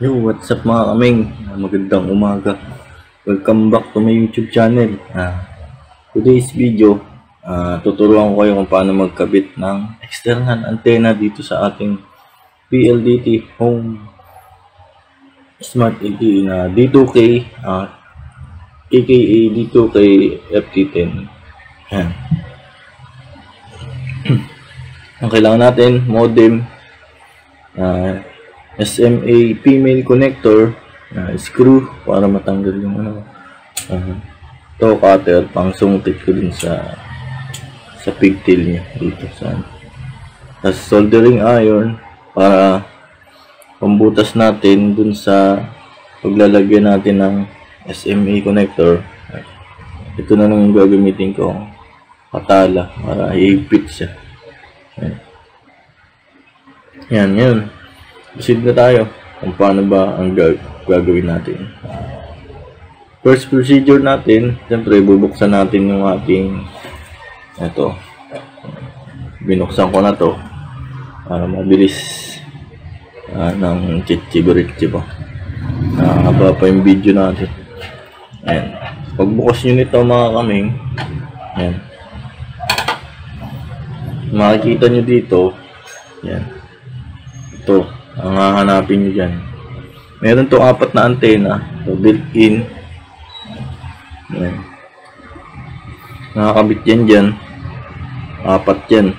Yo, what's up mga kaming? Magandang umaga. Welcome back to my YouTube channel. Today's video, tuturuan ko kayo kung paano magkabit ng external antenna dito sa ating PLDT Home Smart LTE na D2K, KKA D2K FT10. Yan. Ang kailangan natin, modem, SMA female connector, screw para matanggal yung toe cutter, pang sungkit ko din sa pigtail niya dito sa tapos soldering iron para pambutas natin dun sa paglalagyan natin ng SMA connector. Ito na lang yung gagamitin ko, patala para i-fit siya. Yan. Proceed na tayo kung paano ba ang gagawin natin. First procedure natin, siyempre bubuksan natin yung ating ito. Binuksan ko na to para mabilis ng chichiburitsi ba. Haba pa yung video natin. Ayan. Pagbukas nyo nito mga kaming, ayan, makikita nyo dito, ayan, ito ang hahanapin nyo dyan. Meron to 4 na antena, so built-in. Nakakabit yan dyan, 4 yan.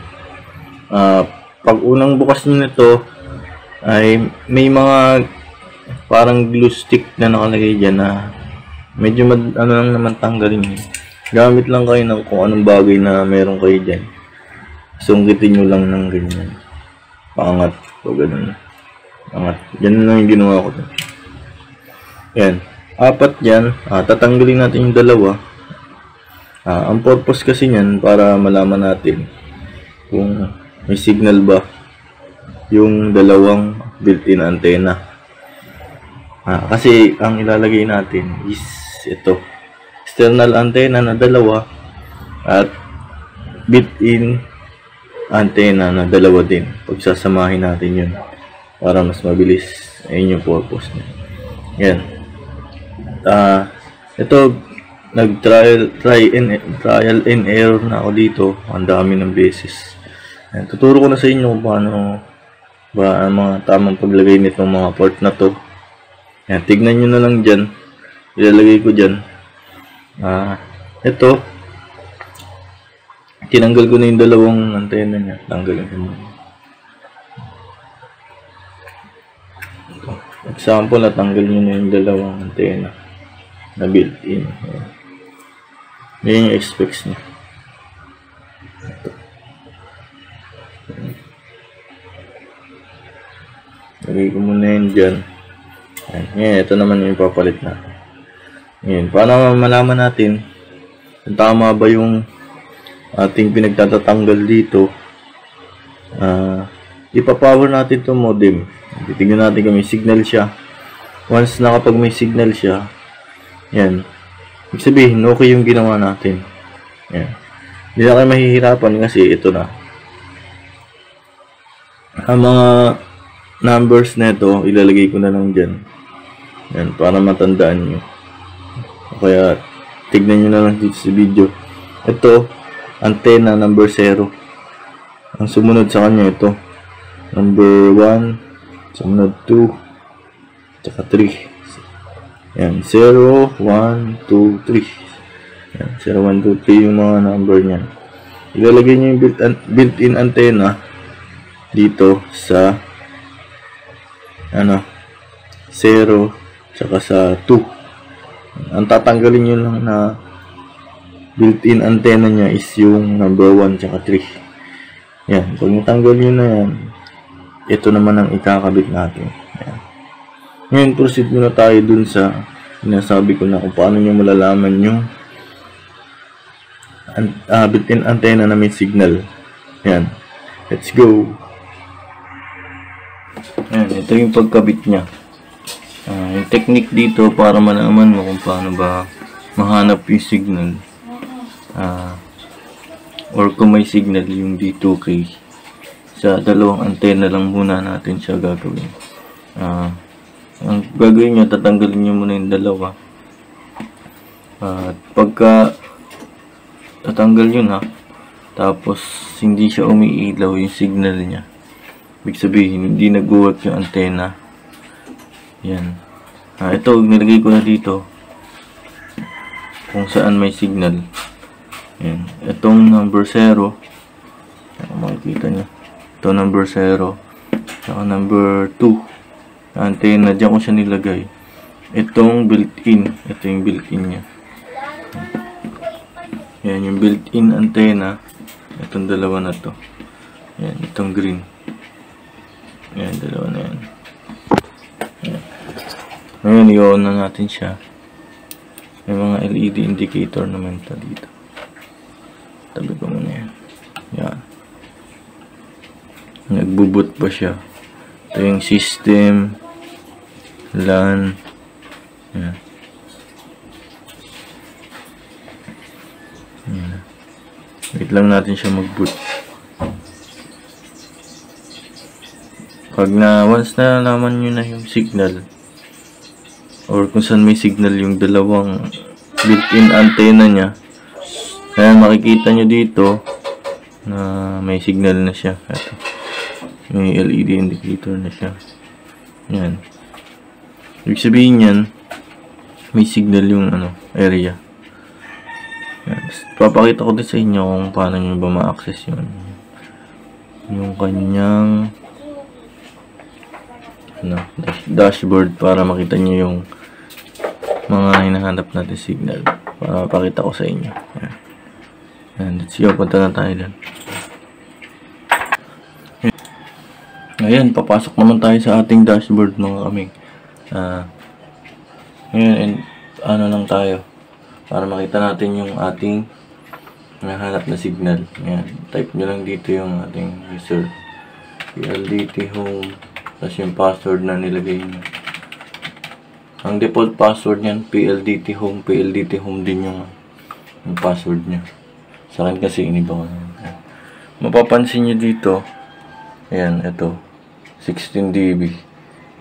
Pag unang bukas nyo nito ay may mga parang glue stick na nakalagay dyan na medyo lang naman tanggalin. Gamit lang kayo ng kung anong bagay na meron kayo dyan. Sungkitin nyo lang ng ganyan, paangat o ganun. Angat. Yan lang yung ginawa ko. Yan. 4 yan. Tatanggalin natin yung 2. Ang purpose kasi niyan para malaman natin kung may signal ba yung 2 built-in antenna. Kasi ang ilalagay natin is ito. External antenna na 2 at built-in antenna na 2 din. Pagsasamahin natin yun para mas mabilis. Ayun yung purpose niya. Yan. Ito, trial and error na ako dito. Ang dami ng beses. Yan. Tuturo ko na sa inyo kung paano ba ang mga tamang paglagay nitong mga port na to. Yan. Tignan nyo na lang dyan. Ilalagay ko dyan. Ito, tinanggal ko na yung 2 antena niya. Tanggalin ko muna. Example, natanggal nyo na yung 2 antena na built-in. Yan yung specs niya. Lagay ko muna yun dyan. Yan, ito naman yung ipapalit natin. Yan, para malaman natin kung tama ba yung ating pinagtatatanggal dito. Ipapower natin itong modem. Titignan natin kung may signal siya. Once na kapag may signal siya, yan, ibig sabihin okay yung ginawa natin. Yan. Hindi na kayo mahihirapan kasi ito na. Ang mga numbers na ito, ilalagay ko na lang dyan. Yan, para matandaan nyo. Kaya tignan nyo na lang dito sa video. Ito, antenna number 0. Ang sumunod sa kanya ito, number 1, sumunod 2, tsaka 3. Yan, 0, 1, 2, 3. Yan, 0, 1, 2, 3 yung mga number niyan. Ilalagay nyo yung built-in antenna dito sa 0, tsaka sa 2. Ang tatanggalin nyo lang na built-in antenna nya is yung number 1 tsaka 3. Yan, pag natanggal nyo na yan, ito naman ang ikakabit natin. Yan. Ngayon, proceed muna tayo dun sa sinasabi ko na kung paano nyo malalaman yung built-in antenna na may signal. Yan. Let's go. Yan, ito yung pagkabit nya. Yung technique dito para malaman mo kung paano ba mahanap yung signal. Or kung may signal yung D2K. Sa 2 antena lang muna natin siya gagawin. Ang gagawin nyo, tatanggalin nyo muna yung dalawa. At pagka tatanggal yun ha, tapos hindi siya umiilaw yung signal niya, ibig sabihin hindi nag-work yung antena. Yan. Ito nilagay ko na dito kung saan may signal. Yan. Itong number 0, makikita nyo, ito number 0, saka number 2 antena, dyan ko siya nilagay. Itong built-in, ito yung built-in nya. Yan yung built-in antena. Itong dalawa na to. Yan, itong green. Yan, dalawa na yan. Yan. Ngayon, i-on na natin siya. May mga LED indicator naman ta dito. Tabi ko muna yan. Yan. Nagbuboot pa siya. Ito yung system, LAN. Yan. Yan. Wait lang natin siya mag-boot. Pag once na nalaman nyo na yung signal, or kung saan may signal yung dalawang built-in antenna nya, kaya makikita nyo dito na may signal na siya. Ito. May LED indicator na siya. Yan. Ibig sabihin yan, may signal yung area. Yan. Papakita ko din sa inyo kung paano nyo ba ma-access yung kanyang dashboard, para makita nyo yung mga hinahanap natin signal. Para mapakita ko sa inyo. Yan. Yan. Let's go. Punta na tayo dyan. Ayan. Papasok naman tayo sa ating dashboard, mga kaming. Ngayon, lang tayo para makita natin yung ating hinahanap na signal. Ayan. Type nyo lang dito yung ating user. PLDT home. Tapos yung password na nilagay nyo. Ang default password nyan, PLDT home. PLDT home din yung password nyo. Sa akin kasi iniba ko na. Mapapansin nyo dito, ayan, ito, 16 dB.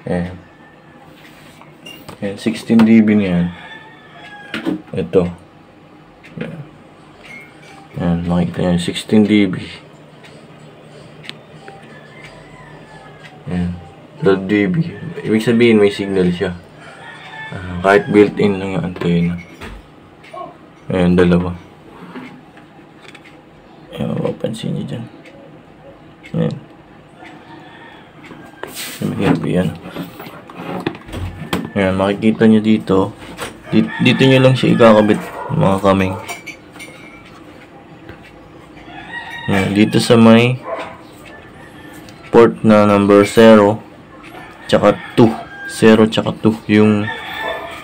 Ayan. Ayan, 16 dB na yan. Ito. Ayan. Ayan, makikita nyo, 16 dB. Ayan, 12 dB. Ibig sabihin, may signal siya. Kahit built-in lang yung antena. Ayan, dalawa. Ayan, mapapansin nyo dyan. Ayan. Yan. Ayan, makikita nyo dito. Dito nyo lang siya ikakabit, mga kaming. Ayan, dito sa may port na number 0 tsaka 2. 0 tsaka 2. Yung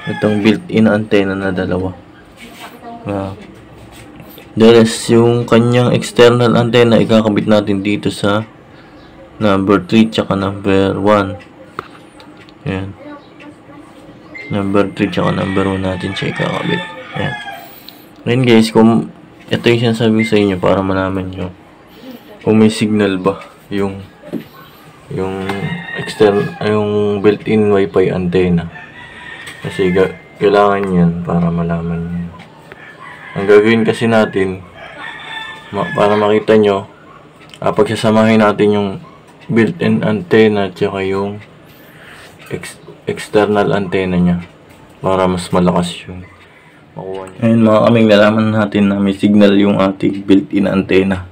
itong built-in antenna na dalawa. The rest, yung kanyang external antenna, ikakabit natin dito sa number 3 tsaka number 1. Ayan. Number 3 tsaka number 1 natin siya ikakabit. Ayan. Ngayon guys, kung ito yung sinasabi sa inyo para malaman nyo kung may signal ba yung built-in wifi antenna. Kasi kailangan yan para malaman nyo. Ang gagawin kasi natin, para makita nyo, pagsasamahin natin yung built-in antenna at saka yung external antenna nya para mas malakas yung makuha nyo. Ayun mga kaming, nalaman natin na may signal yung ating built-in antenna.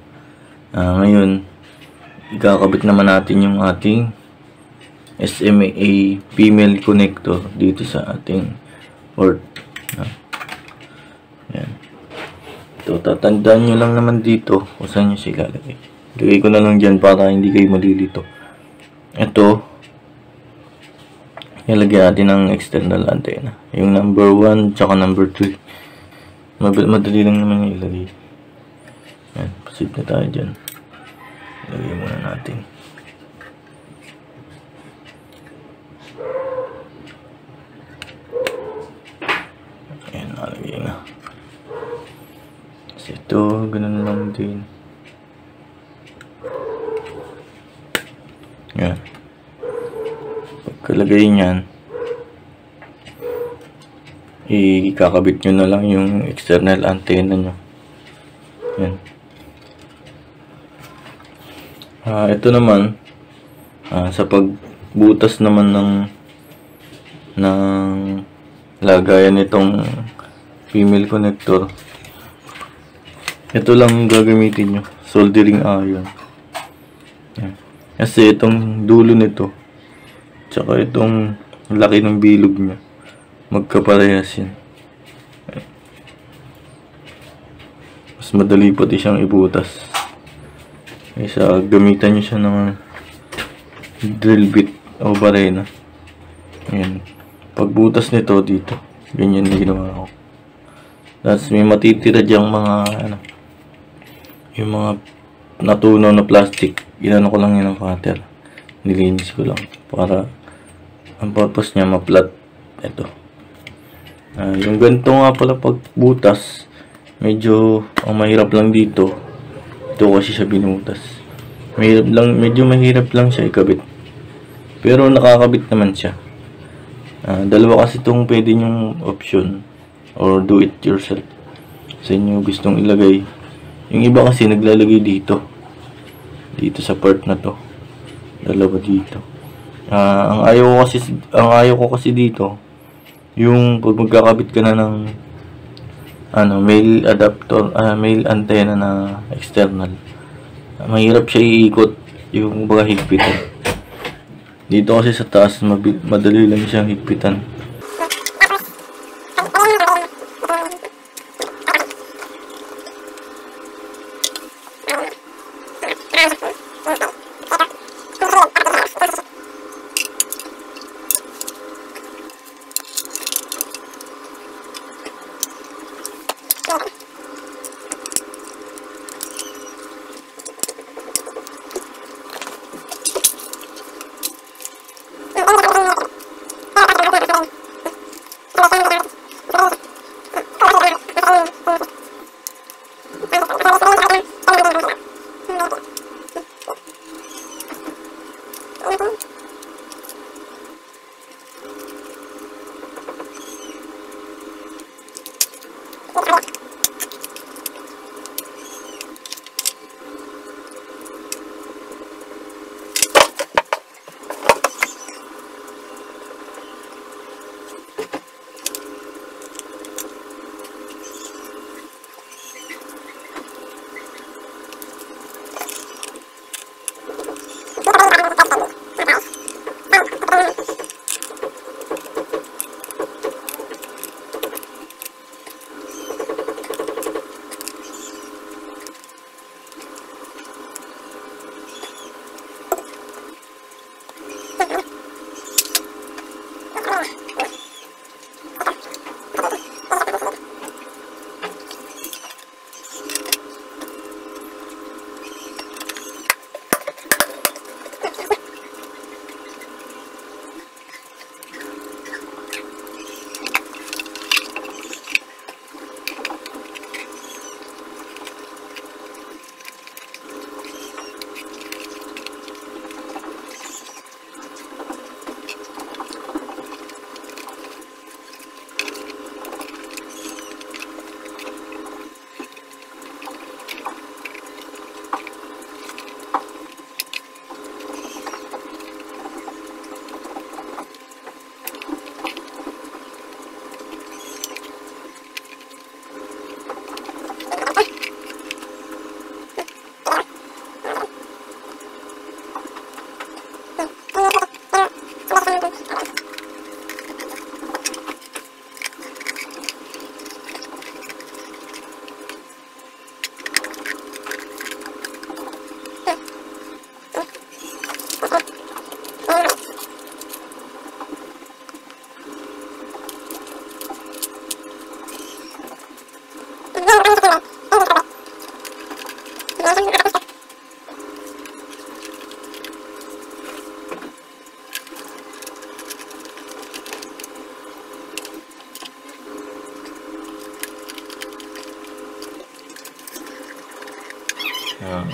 Ngayon, ikakabit naman natin yung ating SMA female connector dito sa ating port. Ayan. Ito, tatandaan nyo lang naman dito kung saan nyo siya ilalagay. Lagay ko na lang dyan para hindi kayo malilito. Ito, ilagay natin ang external antenna. Yung number 1 tsaka number 3. Madali lang naman yung ilagay. Ayan, pasip na tayo dyan. Ilagay muna natin. Ayan, nalagay na. Kasi ito, ganun lang din. Ayan. Pagkalagay niyan, ikakabit nyo na lang yung external antenna nyo. Yan. Ito naman, sa pagbutas naman ng lagayan nitong female connector, ito lang gagamitin nyo, soldering iron. Yan. Kasi itong dulo nito tsaka itong laki ng bilog nya magkaparehas yan. Mas madali pati siyang ibutas kaysa gamitan nyo siya ng drill bit o barena. Ayan. Pagbutas nito dito, ganyan na ginawa ko. Tapos may matitira diyang mga yung mga natunaw na plastic, inano ko lang yun ng cutter, nilinis ko lang para ang purpose niya ma-flat. Ito yung ganito nga pala pagbutas, medyo ang mahirap lang dito. Ito kasi siya binutas, medyo mahirap lang siya ikabit, pero nakakabit naman siya. Dalawa kasi itong pwede nyong option or do it yourself sa inyo gustong ilagay. Yung iba kasi naglalagay dito sa part na to, dalawa dito. Ang ayaw ko kasi dito, yung pag magkakabit ka na ng male adapter, male antenna na external, mahirap siya iikot yung baga higpitan. Dito kasi sa taas madali lang siyang higpitan.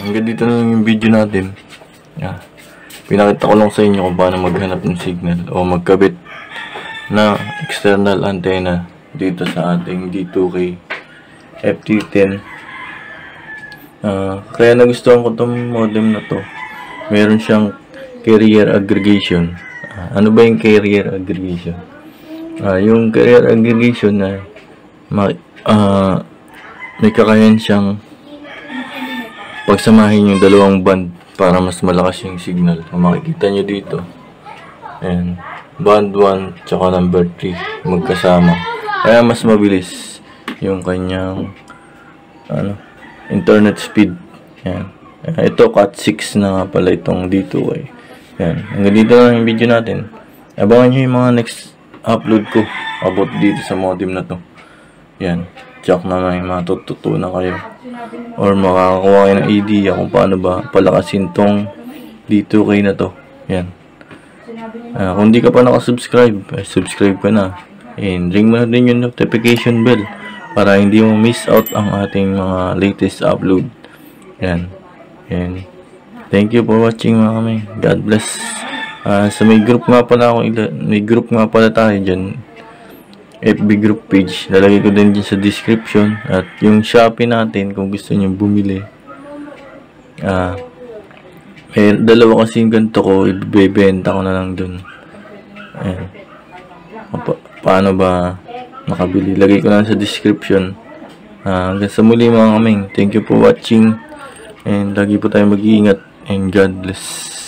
Hanggang dito na lang yung video natin. Pinakita ko lang sa inyo kung paano maghanap ng signal o magkabit na external antenna dito sa ating D2K FT10. Kaya nagustuhan ko tong modem na to. Meron siyang carrier aggregation. Ano ba yung carrier aggregation? Yung carrier aggregation na may kakayahan siyang pagsamahin yung dalawang band para mas malakas yung signal. Kung makikita nyo dito, ayan, band 1 tsaka number 3 magkasama. Kaya mas mabilis yung kanyang internet speed. Ayan. Ito cat 6 na nga pala itong D2K. Ayan. Hanggang dito lang yung video natin. Abangan nyo yung mga next upload ko about dito sa modem na to. Ayan. Check na may matututunan kayo or makakakuha kayo ng idea kung paano ba palakasin tong D2K na to. Ayan. Kung di ka pa nakasubscribe, subscribe ka na. And ring mo na din yung notification bell para hindi mo miss out ang ating mga latest upload. Ayan. And thank you for watching mga kami. God bless. May group nga pala tayo dyan. FB group page. Lalagay ko din dyan sa description. At yung Shopee natin kung gusto nyo bumili. May dalawa kasi yung ganito ko. Ibebenta ko na lang dun. Ayan. Paano ba makabili? Lagay ko lang sa description. Hanggang sa muli mga kaming. Thank you for watching. And lagi po tayo mag-iingat. And God bless.